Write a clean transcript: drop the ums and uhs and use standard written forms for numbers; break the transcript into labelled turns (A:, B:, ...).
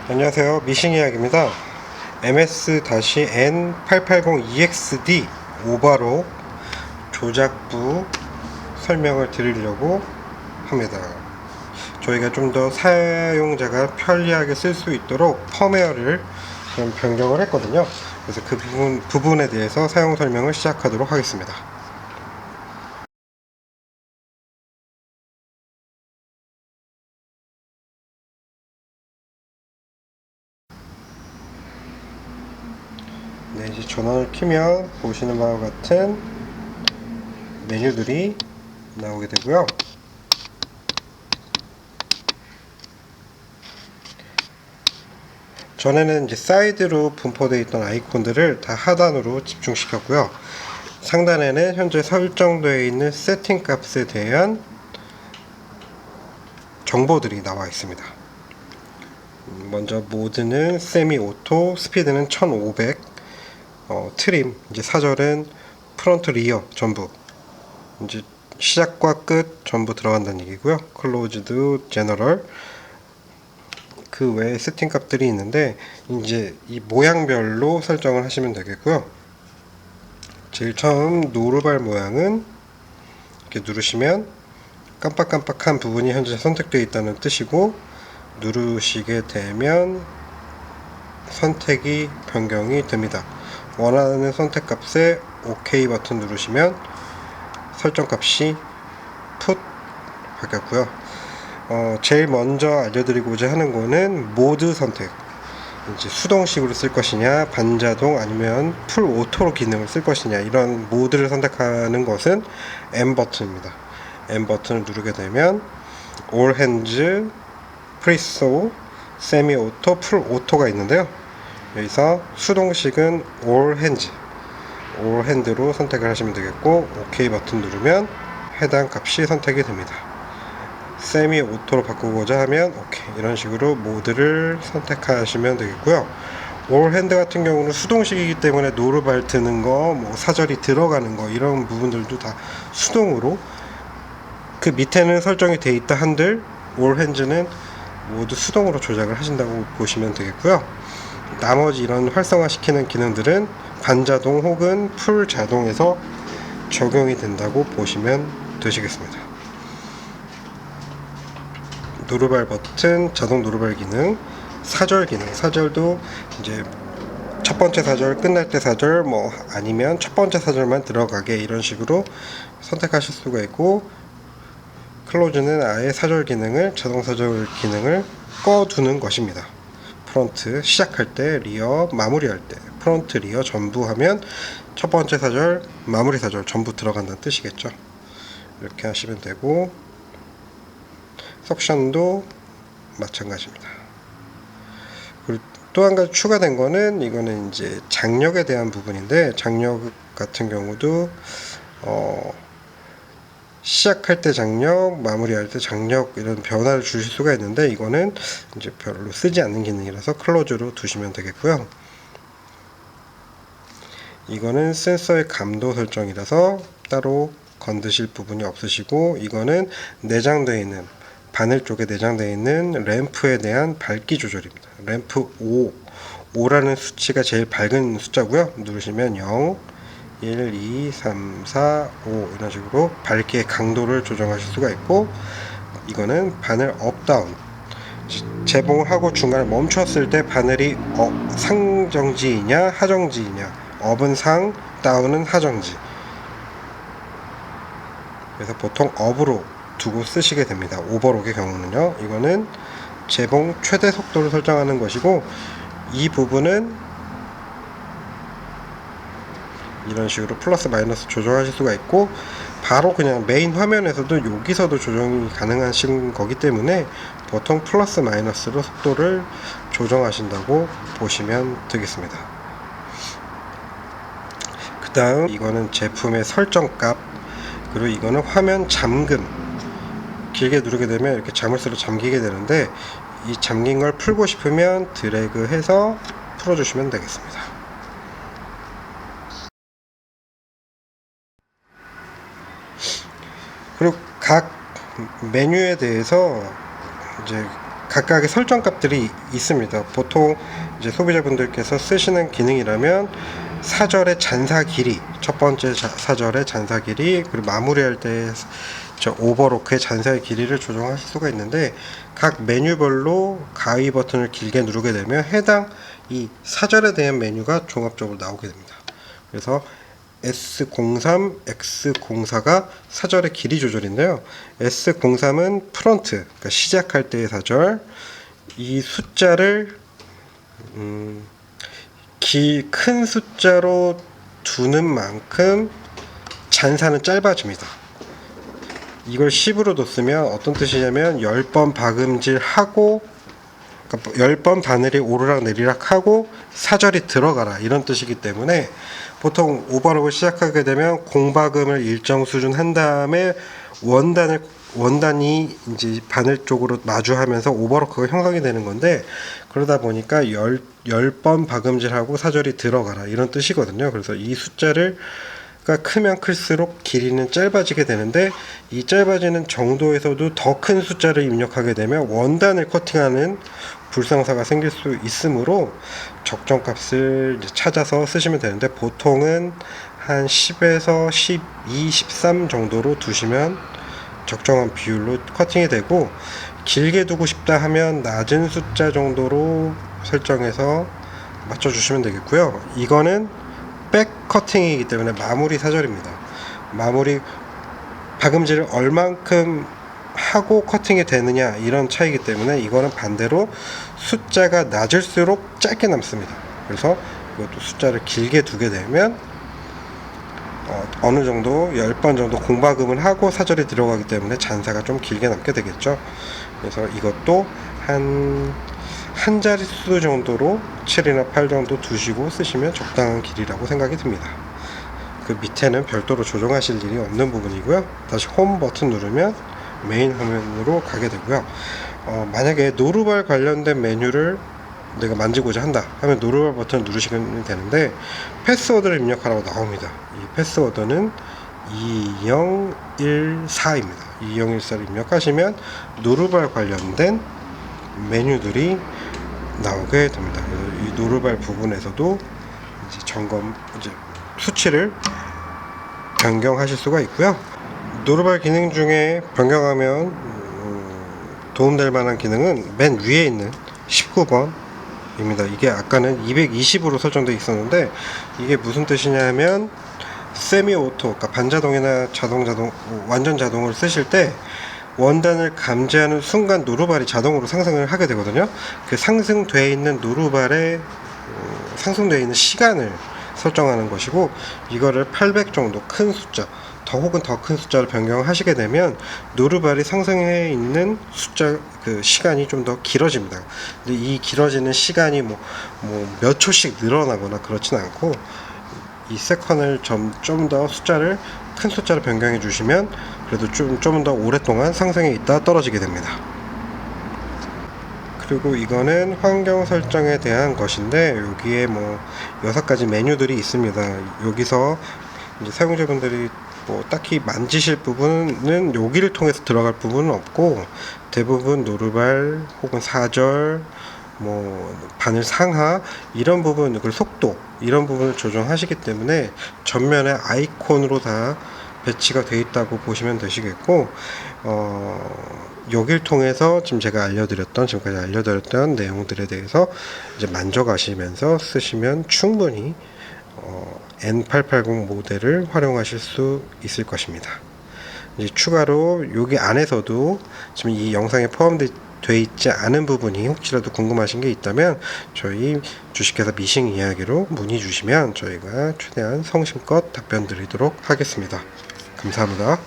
A: 안녕하세요. 미싱이야기입니다. MS-N880EXD 오바로 조작부 설명을 드리려고 합니다. 저희가 좀 더 사용자가 편리하게 쓸 수 있도록 펌웨어를 좀 변경을 했거든요. 그래서 그 부분에 대해서 사용 설명을 시작하도록 하겠습니다. 네, 이제 전원을 켜면 보시는 바와 같은 메뉴들이 나오게 되고요. 전에는 이제 사이드로 분포되어 있던 아이콘들을 다 하단으로 집중시켰고요. 상단에는 현재 설정되어 있는 세팅 값에 대한 정보들이 나와 있습니다. 먼저 모드는 세미 오토, 스피드는 1500, 트림, 이제 사절은 프론트 리어 전부, 이제 시작과 끝 전부 들어간다는 얘기고요. 클로즈드, 제너럴, 그 외에 세팅 값들이 있는데 이제 이 모양별로 설정을 하시면 되겠고요. 제일 처음 노루발 모양은 이렇게 누르시면 깜빡깜빡한 부분이 현재 선택되어 있다는 뜻이고, 누르시게 되면 선택이 변경이 됩니다. 원하는 선택 값에 OK 버튼 누르시면 설정 값이 풋 바뀌었고요. 제일 먼저 알려드리고자 하는 거는 모드 선택, 이제 수동식으로 쓸 것이냐, 반자동 아니면 풀 오토로 기능을 쓸 것이냐, 이런 모드를 선택하는 것은 M 버튼입니다. M 버튼을 누르게 되면 All Hands, 프리소, 세미 오토, 풀 오토가 있는데요. 여기서 수동식은 All Hand로 선택을 하시면 되겠고, OK 버튼 누르면 해당 값이 선택이 됩니다. 세미 오토로 바꾸고자 하면 OK, 이런 식으로 모드를 선택하시면 되겠고요. 올핸드 같은 경우는 수동식이기 때문에 노루발 드는 거, 뭐 사절이 들어가는 거, 이런 부분들도 다 수동으로, 그 밑에는 설정이 돼 있다 한들 올핸즈는 모두 수동으로 조작을 하신다고 보시면 되겠고요. 나머지 이런 활성화 시키는 기능들은 반자동 혹은 풀 자동에서 적용이 된다고 보시면 되시겠습니다. 노루발 버튼, 자동 노루발 기능, 사절 기능, 사절도 이제 첫 번째 사절, 끝날 때 사절, 뭐 아니면 첫 번째 사절만 들어가게, 이런 식으로 선택하실 수가 있고, 클로즈는 아예 사절 기능을, 자동 사절 기능을 꺼두는 것입니다. 프론트 시작할 때, 리어 마무리할 때, 프론트 리어 전부 하면 첫 번째 사절, 마무리 사절 전부 들어간다는 뜻이겠죠. 이렇게 하시면 되고, 석션도 마찬가지입니다. 그리고 또 한 가지 추가된 거는, 이거는 이제 장력에 대한 부분인데, 장력 같은 경우도 시작할 때 장력, 마무리할 때 장력, 이런 변화를 주실 수가 있는데, 이거는 이제 별로 쓰지 않는 기능이라서 클로즈로 두시면 되겠고요. 이거는 센서의 감도 설정이라서 따로 건드실 부분이 없으시고, 이거는 내장되어 있는, 바늘 쪽에 내장되어 있는 램프에 대한 밝기 조절입니다. 램프 5라는 수치가 제일 밝은 숫자고요. 누르시면 0, 1, 2, 3, 4, 5 이런 식으로 밝기의 강도를 조정하실 수가 있고, 이거는 바늘 업다운, 재봉을 하고 중간에 멈췄을 때 바늘이 상정지이냐 하정지이냐, 업은 상, 다운은 하정지, 그래서 보통 업으로 두고 쓰시게 됩니다. 오버록의 경우는요. 이거는 재봉 최대 속도를 설정하는 것이고, 이 부분은 이런 식으로 플러스 마이너스 조정하실 수가 있고, 바로 그냥 메인 화면에서도 여기서도 조정이 가능하신 거기 때문에 보통 플러스 마이너스로 속도를 조정하신다고 보시면 되겠습니다. 그 다음 이거는 제품의 설정값, 그리고 이거는 화면 잠금, 길게 누르게 되면 이렇게 자물쇠로 잠기게 되는데, 이 잠긴 걸 풀고 싶으면 드래그 해서 풀어주시면 되겠습니다. 그리고 각 메뉴에 대해서 이제 각각의 설정 값들이 있습니다. 보통 이제 소비자분들께서 쓰시는 기능이라면 사절의 잔사 길이, 첫 번째 사절의 잔사 길이, 그리고 마무리할 때 오버로크의 잔사의 길이를 조정하실 수가 있는데, 각 메뉴별로 가위 버튼을 길게 누르게 되면 해당 이 사절에 대한 메뉴가 종합적으로 나오게 됩니다. 그래서 S03, X04가 사절의 길이 조절인데요. S03은 프론트, 그러니까 시작할 때의 사절. 이 숫자를 큰 숫자로 두는 만큼 잔사는 짧아집니다. 이걸 10으로 뒀으면 어떤 뜻이냐면 10번 박음질 하고, 그러니까 10번 바늘이 오르락 내리락 하고 사절이 들어가라, 이런 뜻이기 때문에 보통 오버록을 시작하게 되면 공박음을 일정 수준 한 다음에 원단이 이제 바늘 쪽으로 마주하면서 오버로크가 형성이 되는 건데, 그러다 보니까 10번 박음질하고 사절이 들어가라, 이런 뜻이거든요. 그래서 이 숫자를 크면 클수록 길이는 짧아지게 되는데, 이 짧아지는 정도에서도 더 큰 숫자를 입력하게 되면 원단을 커팅하는 불상사가 생길 수 있으므로 적정값을 찾아서 쓰시면 되는데, 보통은 한 10에서 12, 13 정도로 두시면 적정한 비율로 커팅이 되고, 길게 두고 싶다 하면 낮은 숫자 정도로 설정해서 맞춰주시면 되겠고요. 이거는 백 커팅이기 때문에 마무리 사절입니다. 마무리 박음질을 얼만큼 하고 커팅이 되느냐, 이런 차이기 때문에 이거는 반대로 숫자가 낮을수록 짧게 남습니다. 그래서 이것도 숫자를 길게 두게 되면 어느 정도 10번 정도 공박음을 하고 사절이 들어가기 때문에 잔사가 좀 길게 남게 되겠죠. 그래서 이것도 한 자릿수 정도로 7이나 8 정도 두시고 쓰시면 적당한 길이라고 생각이 듭니다. 그 밑에는 별도로 조정하실 일이 없는 부분이고요. 다시 홈 버튼 누르면 메인 화면으로 가게 되고요. 만약에 노루발 관련된 메뉴를 내가 만지고자 한다 하면 노루발 버튼을 누르시면 되는데, 패스워드를 입력하라고 나옵니다. 이 패스워드는 2014입니다. 2014를 입력하시면 노루발 관련된 메뉴들이 나오게 됩니다. 이 노루발 부분에서도 이제 수치를 변경하실 수가 있고요. 노루발 기능 중에 변경하면 도움될 만한 기능은 맨 위에 있는 19번입니다. 이게 아까는 220으로 설정되어 있었는데, 이게 무슨 뜻이냐면 세미 오토, 그러니까 반자동이나 완전 자동을 쓰실 때 원단을 감지하는 순간 노루발이 자동으로 상승을 하게 되거든요. 그 상승되어 있는 노루발에 상승되어 있는 시간을 설정하는 것이고, 이거를 800 정도 큰 숫자, 혹은 더 큰 숫자로 변경하시게 되면 노루발이 상승해 있는 숫자 시간이 좀 더 길어집니다. 근데 이 길어지는 시간이 몇 초씩 늘어나거나 그렇진 않고, 이 세컨을 좀 더 큰 숫자로 변경해 주시면 그래도 좀 더 오랫동안 상승해 있다 떨어지게 됩니다. 그리고 이거는 환경 설정에 대한 것인데, 여기에 6가지 메뉴들이 있습니다. 여기서 이제 사용자분들이 딱히 만지실 부분은 여기를 통해서 들어갈 부분은 없고, 대부분 노루발 혹은 사절, 바늘 상하, 이런 부분, 그리고 속도, 이런 부분을 조정하시기 때문에 전면에 아이콘으로 다 배치가 되어 있다고 보시면 되시겠고, 여기를 통해서 지금까지 알려드렸던 내용들에 대해서 이제 만져가시면서 쓰시면 충분히 N880 모델을 활용하실 수 있을 것입니다. 이제 추가로 여기 안에서도 지금 이 영상에 포함되어 있지 않은 부분이 혹시라도 궁금하신 게 있다면 저희 주식회사 미싱 이야기로 문의 주시면 저희가 최대한 성심껏 답변 드리도록 하겠습니다. 감사합니다.